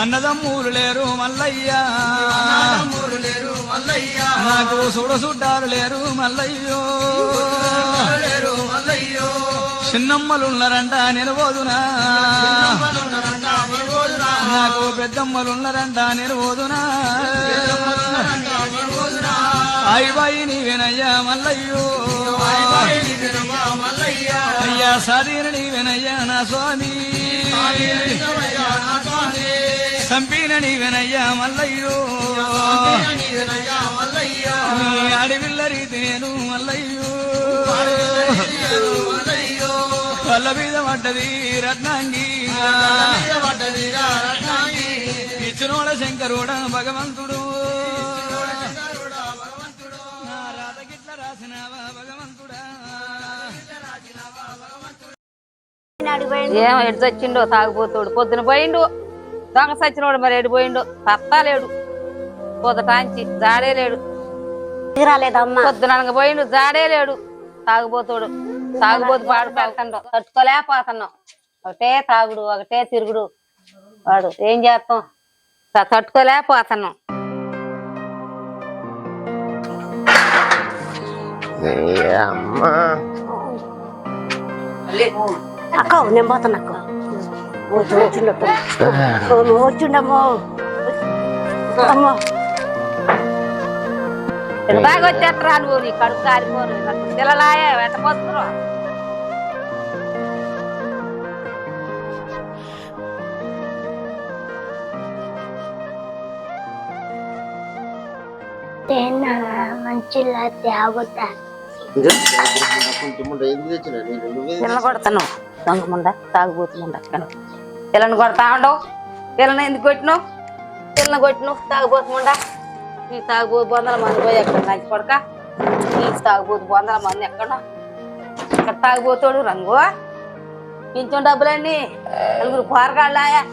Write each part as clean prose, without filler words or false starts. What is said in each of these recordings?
అన్నదమ్ములు లేరు మల్లయ్యా నాకు సుడసుడ్డాలు లేరు మల్లయ్యో చిన్నమ్మలున్నారంట నిలబోదునా నాకు పెద్దమ్మలున్నారంట నిలబోదునా అయ్యబాయి నీవేనయ్యా మల్లయ్యో అయ్యా సాధీన నీవేనయ్యా నా స్వామి సంపీన నీవేనయ్యా మల్లయ్యో నీ అడవిల్ల రీతి నేను మల్లయ్యో కళ్ళ మీద పడ్డది రత్నాంగి ఇచ్చినోడ శంకరుడ భగవంతుడు నా రాధగిట్ల రాసినవా భగవంతుడా ఏమో ఎటు చచ్చిండో తాగిపోతాడు పొద్దున పోయిండు దొంగ సచ్చినోడు మరి ఎటు పోయిండు తత్తాలేడు పొద్దుటాంచి జాడే లేడు పొద్దున పోయిండు జాడే లేడు తాగుపోతాడు తాగుబోతు పాడు పెళ్తాడు తట్టుకోలేకపోతున్నాం ఒకటే తాగుడు ఒకటే తిరుగుడు వాడు ఏం చేస్తాం తట్టుకోలేకపోతున్నాం అమ్మా అక్క నేను పోతాను అక్క వచ్చిండమ్మో అమ్మో బాగా వచ్చేస్తరా నువ్వు నీ కడుపు కారిపోను పిల్లలాయే వెంటపోతున్నారు మంచిగా తాగుతా పిల్లలు కొడతాను దొంగముండ తాగుబోతుండ పిల్లని కొడతా ఉండవు పిల్లని ఎందుకు కొట్టినావు పిల్లని కొట్టినావు తాగుబోతుండ ఈ తాగుబోతు బొందల మంది పోయి ఎక్కడ నంచి కొడక ఈ తాగుబోతు బొందల మంది ఎక్కడ ఇక్కడ తాగుబోతాడు రంగు పింఛన్ డబ్బులన్నీ నలుగురు పారగాళ్ళాయా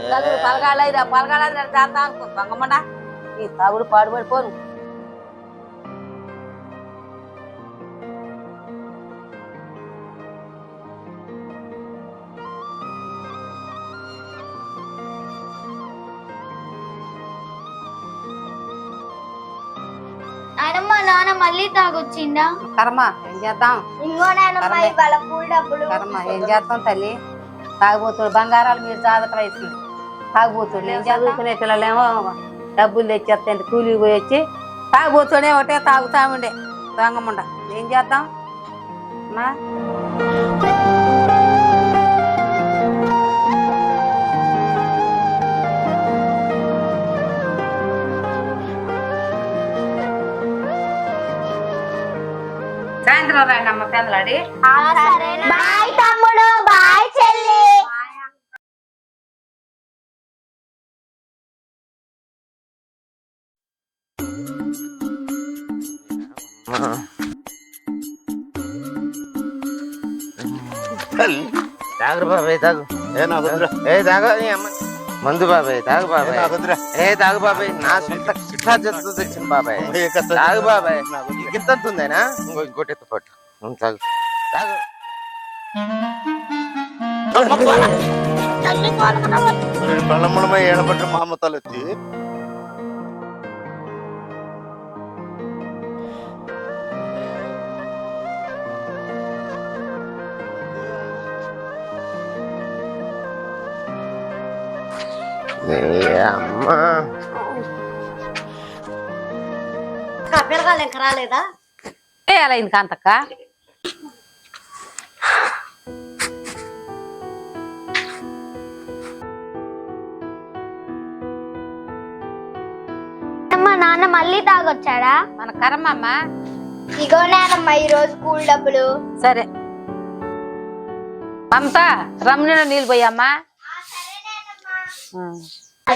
నలుగురు పలగాళ్ళ పలగాళ్ళ చేస్తా అనుకో దొంగమండ ఈ తాగుడు పాడుపడిపోను నానమ్మ నాన్న మళ్ళీ తాగొచ్చిందా కర్మ ఏం చేద్దాం ఇంకో నానమ్మ ఇవాళ పూల డబ్బులు కర్మ ఏం చేస్తాం తల్లి తాగుబోతుడు బంగారాలు మీరు జాతర అవుతుంది తాగుబోతుడు ఏం చదువుకునే పిల్లలేమో డబ్బులు తెచ్చేస్తాండి కూలికి పోయి వచ్చి తాగుబోతుడే ఒకటే తాగుతామండే దొంగముండ ఏం చేద్దాం మా సాయంత్రం రాండి అమ్మ పెందలాడి బాయ్ తమ్ముడు బాయ్ చెల్లి తాగు బాబాయ్ తాగు ఏ తాగు మందు బాబాయ్ తాగు బాబాయ్ ఏ తాగు బాబాయ్ నా సొంత కిట్టా జంతు తెచ్చింది బాబాయ్ తాగు బాబాయ్ ఇంత ఉందేనా ఇంకోటి ఎత్తు పట్టు తాగు తాగు బలమ్మడమై ఏడబడ్డ మామతాలు ఎత్తి అమ్మా పిల్లగాళ్ళు ఇంకా రాలేదా అలా ఇంత కాంతక్క నాన్న మళ్ళీ తాగొచ్చాడా మన కర్మమ్మ ఇగో నానమ్మ ఈ రోజు స్కూల్ డబ్బులు సరే మమతా రమ్మున నీళ్ళు పోయమ్మా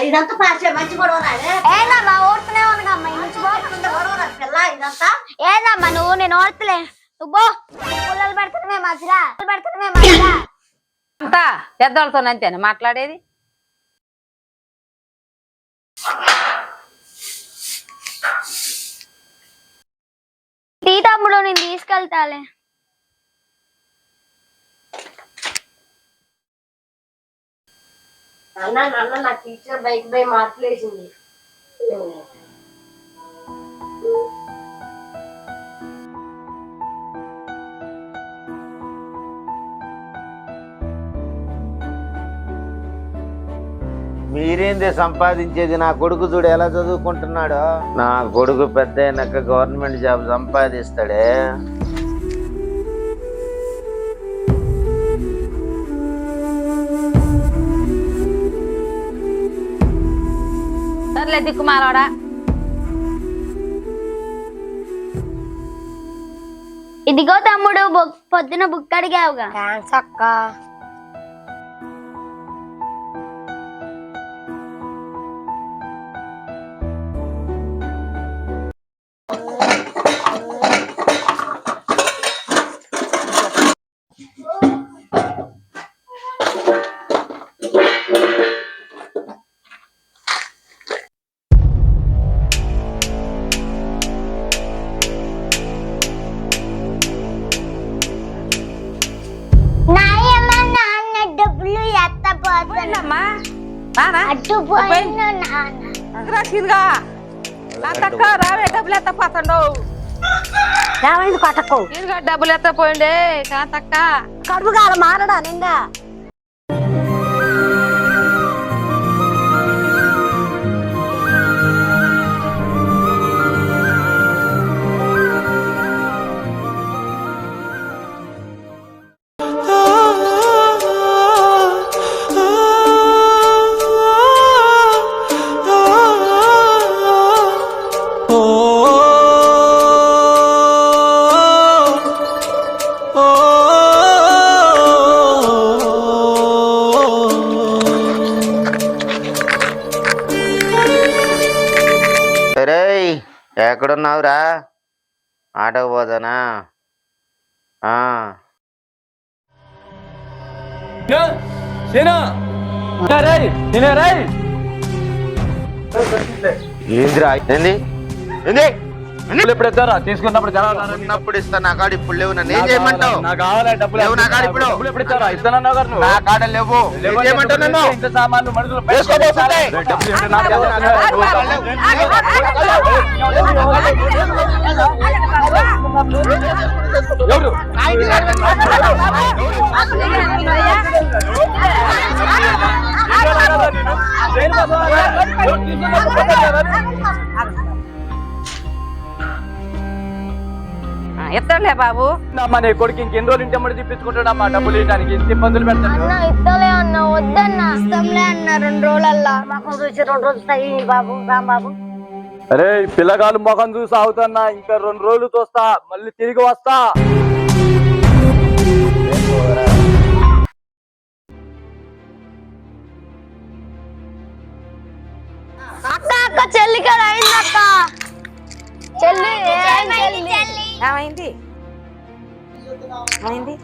ఇదంతా పార్చే మంచి గొడవ ఏదమ్మా ఓడుతూనే ఉన్నాగమ్మా పిల్ల ఇదంతా ఏదమ్మా నువ్వు నేను ఓడతలే నువ్వు పుల్లలు పెడుతున్నామే మధ్యలో మమతా పెద్దవాళ్ళతో అంతేనా మాట్లాడేది టీ తమ్ముడు నేను తీసుకెళ్తాలే నాన్న నా టీచర్ బైక్ పై మార్పులేసింది. మీరేందే సంపాదించేది? నా కొడుకు చూడు ఎలా చదువుకుంటున్నాడో. నా కొడుకు పెద్ద అయినాక గవర్నమెంట్ జాబ్ సంపాదిస్తాడే. సర్లే దిక్కుమాలోడా. ఇదిగో తమ్ముడు పొద్దున బుక్ అడిగావుగా. థ్యాంక్స్ అక్క. నాన్న డబ్బులు ఎత్తపోతున్నా. అమ్మా నానా అటు పోయిన నాన్న. తీరుగా తక్క రావే డబ్బులు ఎత్తపోతాడు. ఏమైంది కొట్టకు? తీరుగా డబ్బులు ఎత్తపోయిండే కాతక్క. కడుపు కాల మారడా నిండా. రేయ్ ఎక్కడున్నావురా? ఆటకు పోదానా? ఏందిరా? ఏంది ఏంది? తీసుకున్నప్పుడు ఉన్నప్పుడు ఇస్తా. నా కాడ ఇప్పుడు లేవు. నన్ను ఏం చేయమంటావు? లేవు నా కాడ ఇప్పుడు. ఇస్తానన్నావు. నా కాడ లేవు. ఏం చేయమంటావు నన్ను? ఇంత సామాన్లు మనుషులు వేసుకోబోతుంటే. ఎవరు? ఎత్తలే బాబు. అమ్మా నీ కొడుకు ఇంకెన్ని రోజులు ఇంటి అమ్మడి తిప్పించుకుంటాడమ్మా డబ్బులు ఇవ్వడానికి. ఇంత ఇబ్బందులు పెడతాడు. ఇస్తలే అన్న వద్దన్న. ఇష్టంలే అన్న 2 రోజులల్లా. మాకు చూసి 2 రోజులు అయ్యి బాబు. రాంబాబు అరే పిల్లగాలు మొఖం చూసి అవుతున్నా. ఇంకా 2 రోజులు చూస్తా, మళ్ళీ తిరిగి వస్తా. అక్క అక్క చెల్లి కదా అయిందక్క. చెల్లి ఏమైంది? ఏమైంది?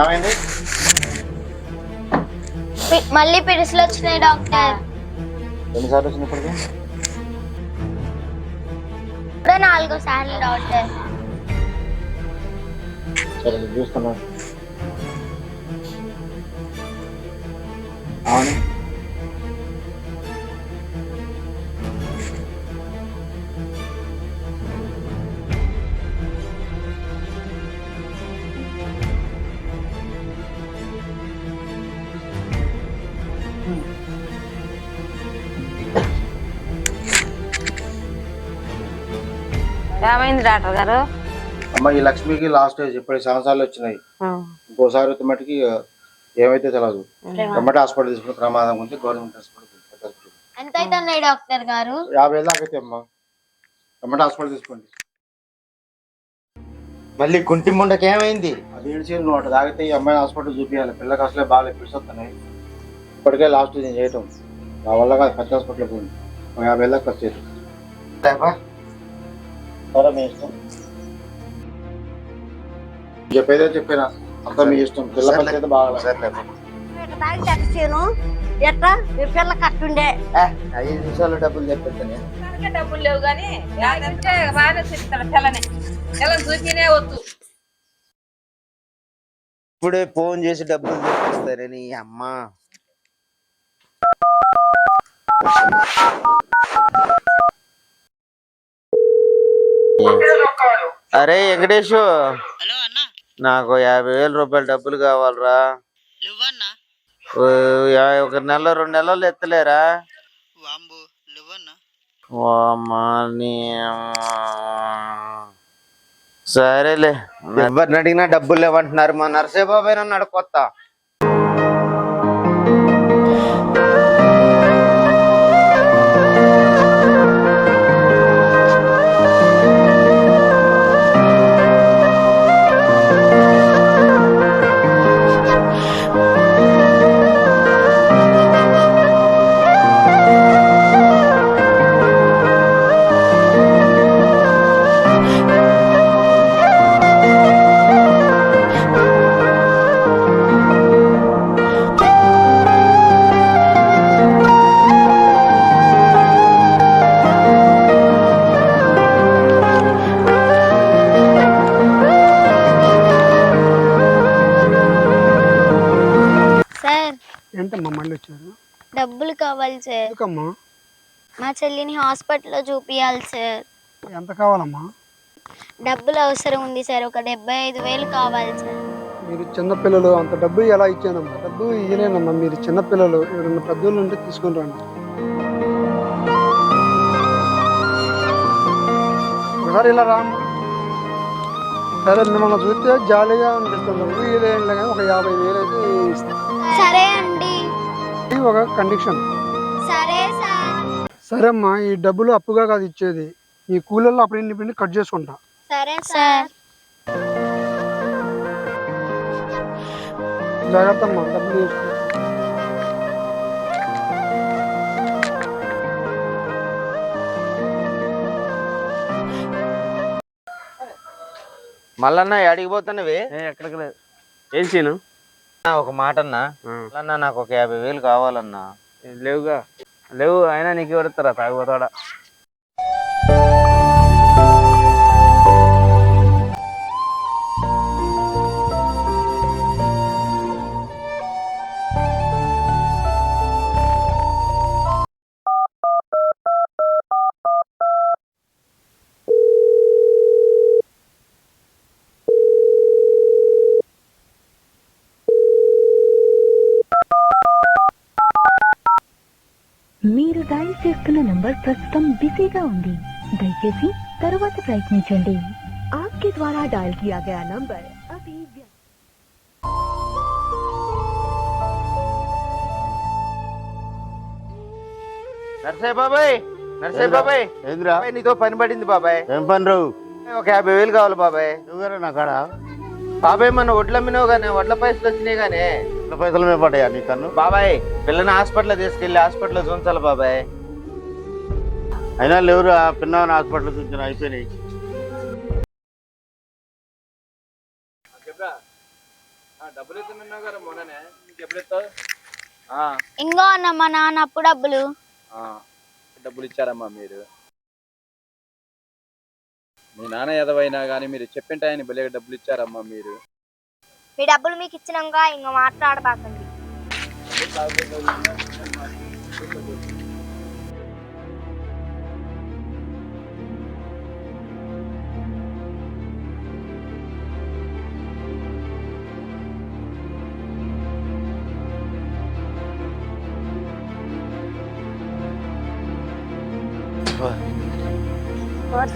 ఏమైంది? మళ్ళీ పిడుసులు వచ్చినాయి డాక్టర్. ఎన్నిసార్లు వచ్చింది ఇప్పటికి? 4 సార్లు డాక్టర్. సరే చూస్తున్నా. అవును ఏమైంది డాక్టర్ గారు? అమ్మ ఈ లక్ష్మికి లాస్ట్ ఏజ్ ఇప్పుడు 7 సంవత్సరాలు వచ్చినాయి. ఇంకోసారి వచ్చే మట్టుకి ఏమైతే తెలియదు. టమాటా హాస్పిటల్ తీసుకుని ప్రమాదం ఉంది. గవర్నమెంట్ హాస్పిటల్ ఎంత అవుతున్నాయి డాక్టర్ గారు? 50,000 దాకా అయితే అమ్మా. టమాటా హాస్పిటల్ తీసుకోండి. మళ్ళీ కుంటి ముండకి ఏమైంది? అది ఏడ్చి నువ్వు అటు తాగితే ఈ అమ్మాయి హాస్పిటల్ చూపించాలి. పిల్లకి అసలే బాగా పిలుస్తున్నాయి. ఇప్పటికే లాస్ట్ నేను చేయటం నా వల్ల కాదు. పెద్ద హాస్పిటల్ పోయింది. 50,000 దాకా ఖర్చు అవుతుంది. సరే మీ ఇష్టం. చెప్పేదే చెప్పినా అంతా మీ ఇష్టం. పిల్ల పరిస్థితి బాగా ఎట్లా మీ పిల్ల కట్టుండే 5 నిమిషాలు డబ్బులు చెప్పేస్తానే. డబ్బులు లేవు కానీ బాగానే చెప్తాను. తెల్లని చూసినే వద్దు. ఇప్పుడే ఫోన్ చేసి డబ్బులు తెప్పిస్తారని అమ్మ. అరే వెంకటేషు, హలో అన్న, నాకు 50,000 రూపాయలు డబ్బులు కావాలరా. నువ్వన్నా? ఒక నెల 2 నెలలు ఎత్తలేరా? వాంబు నువ్వన్నా? ఓ అమ్మా నీ సరేలే, ఎవరిని అడిగినా డబ్బులు లేవంటున్నారు. మా నరసేబాబాయ్ నన్ను అడుకొత్తా. సార్ ఏంటమ్మా మళ్ళీ వచ్చారు? డబ్బులు కావాలి సార్. ఎందుకమ్మా? మా చెల్లిని హాస్పిటల్లో చూపియాలి సార్. ఎంత కావాలమ్మా? డబ్బులు అవసరం ఉంది సార్. ఒక 75,000 కావాలి సార్. మీరు చిన్నపిల్లలు, అంత డబ్బు ఎలా ఇచ్చానమ్మా? డబ్బు ఇయ్యలేనమ్మా, మీరు చిన్నపిల్లలు. ఎవరన్నా పెద్దోళ్ళు ఉంటే తీసుకొని రండి. ఒకసారి ఇలా రామ్మా. సరే, మిమ్మల్ని చూస్తే జాలీగా అనిపిస్తుంది. డబ్బు ఇయ్యలేం కానీ ఒక 50,000 అయితే ఇస్తాను. సరే అండి. ఇది ఒక కండిషన్. సరే సార్. సరే అమ్మా, ఈ డబ్బులు అప్పుగా కాదు ఇచ్చేది. ఈ కూలీల్లో అప్పుడు ఇన్ని కట్ చేసుకుంటా. సరే సార్. జాగ్రత్త అమ్మా, డబ్బులు తీసుకో. మళ్ళన్నా అడిగిపోతున్నవి ఎక్కడికి లేదు. ఏం చేయను? ఒక మాట అన్నా, మళ్ళన్నా నాకు ఒక 50,000 కావాలన్నా. లేవుగా. లేవు, అయినా నీకు ఎవరుతారా తాగుతాడా? మీరు డయల్ చేస్తున్న నంబర్ ప్రస్తుతం బిజీగా ఉంది. దయచేసి తరువాత ప్రయత్నించండి. आपके द्वारा डायल किया गया नंबर अभी నర్సయ్య బాబాయ్, నర్సయ్య బాబాయ్, ఏంద్రా? నీతో పని పడింది బాబాయ్. ఏం పని రావు? ఒక 50,000 కావాలి బాబాయ్. నువ్వుగారా నా కాడ బాబాయ్ మన వడ్లు అమ్మినావు గానీ వడ్ల పైసలు వచ్చినాయి గానీ. పైసలు మీద పడ్డాయా నీ కన్ను? బాబాయ్ పిల్లని హాస్పిటల్ తీసుకెళ్లి హాస్పిటల్లో చూపించాలి బాబాయ్. అయినా లేవురా, పిన్నాను హాస్పిటల్ చూసిన అయిపోయినాయి. డబ్బులు ఇస్తున్నావు కదా మొన్ననే, ఎప్పుడు ఇస్తావు? ఇంకో అన్న, మా నాన్న అప్పు డబ్బులు. డబ్బులు ఇచ్చారమ్మా మీరు? మీ నాన్న ఎదవైనా కానీ మీరు చెప్పిన టైంకి భలే డబ్బులు ఇచ్చారమ్మా మీరు. మీ డబ్బులు మీకు ఇచ్చినాక ఇంకా మాట్లాడబాకండి.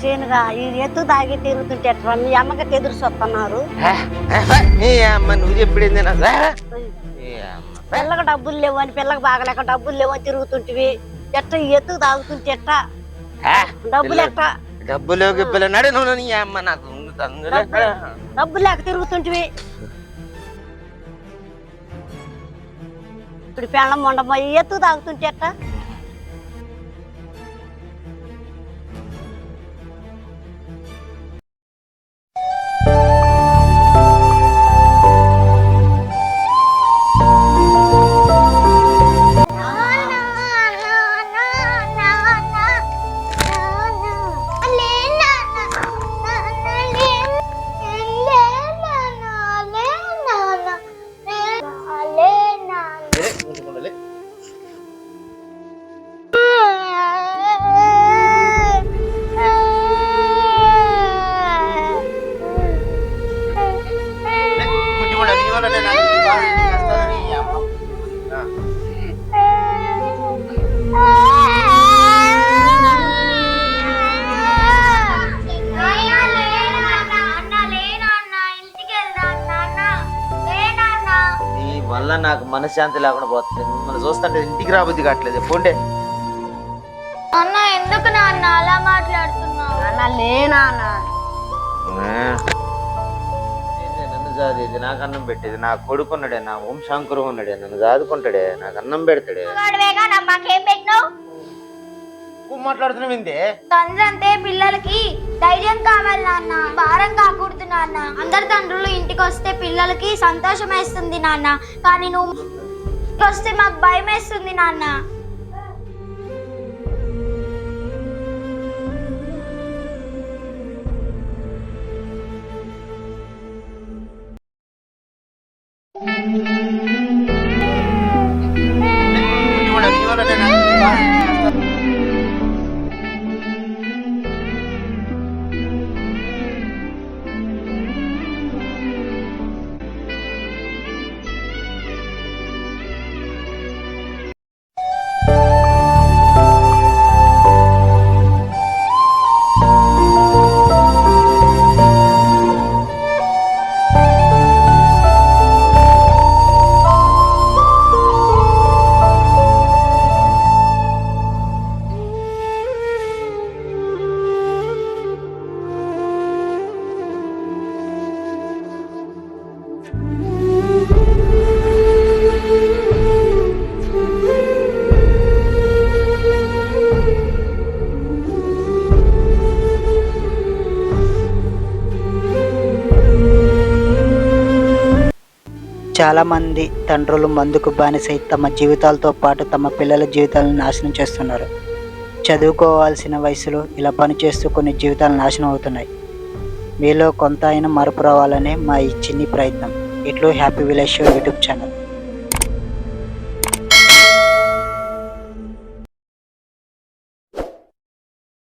చేనుగా ఈ ఎత్తు తాగి తిరుగుతుంటే ఎట్లా? మీ అమ్మకి ఎదురు చూస్తున్నారు. నువ్వు చెప్పింది పిల్లకి డబ్బులు లేవు అని, పిల్లకి బాగలేక డబ్బులు లేవు అని తిరుగుతుంటివి. ఎట్లా ఈ ఎత్తు తాగుతుంటే ఎట్లా? డబ్బులు ఎట్లా? డబ్బులు గిబ్బులు నడు నువ్వు. నీ అమ్మ నాకు డబ్బులు లేక తిరుగుతుంటివి. ఇప్పుడు పెళ్ళం ఉండమ్మా, ఈ ఎత్తు తాగుతుంటే ఎట్లా? ఇవ్వాలంటే నాకు ఈ బాధ ఈ కష్టాలని ఈ అమ్మ. నీ వల్ల నాకు మనశ్శాంతి లేకుండా పోతుంది. మిమ్మల్ని చూస్తుంటే ఇంటికి రాబుద్ది కావట్లేదు. పోండే. అన్న ఎందుకు నాన్న అలా మాట్లాడుతున్నావు? అన్న లేనా అన్న నన్ను చదివేది, నాకు అన్నం పెట్టేది, నా కొడుకున్నాడే, నా వంశాంకురం ఉన్నాడే, నన్ను చదువుకుంటాడే, నాకు అన్నం పెడతాడే. మాకేం పెట్టినావు? ఎక్కువ మాట్లాడుతున్నావు ఏంది? తండ్రి అంటే పిల్లలకి ధైర్యం కావాలి నాన్న, భారం కాకూడదు నాన్న. అందరు తండ్రులు ఇంటికి వస్తే పిల్లలకి సంతోషం వేస్తుంది నాన్న, కానీ నువ్వు ఇంటికి వస్తే మాకు భయం వేస్తుంది నాన్న. ఇవ్వాలంటే నాకు ఈ బాధ ఈ కష్టాలు. చాలామంది తండ్రులు మందుకు బానిసై తమ జీవితాలతో పాటు తమ పిల్లల జీవితాలను నాశనం చేస్తున్నారు. చదువుకోవాల్సిన వయసులో ఇలా పనిచేస్తూ కొన్ని జీవితాలు నాశనం అవుతున్నాయి. మీలో కొంత అయినా మార్పు రావాలనే మా ఈ చిన్ని ప్రయత్నం. ఇట్లు happy village show YouTube channel.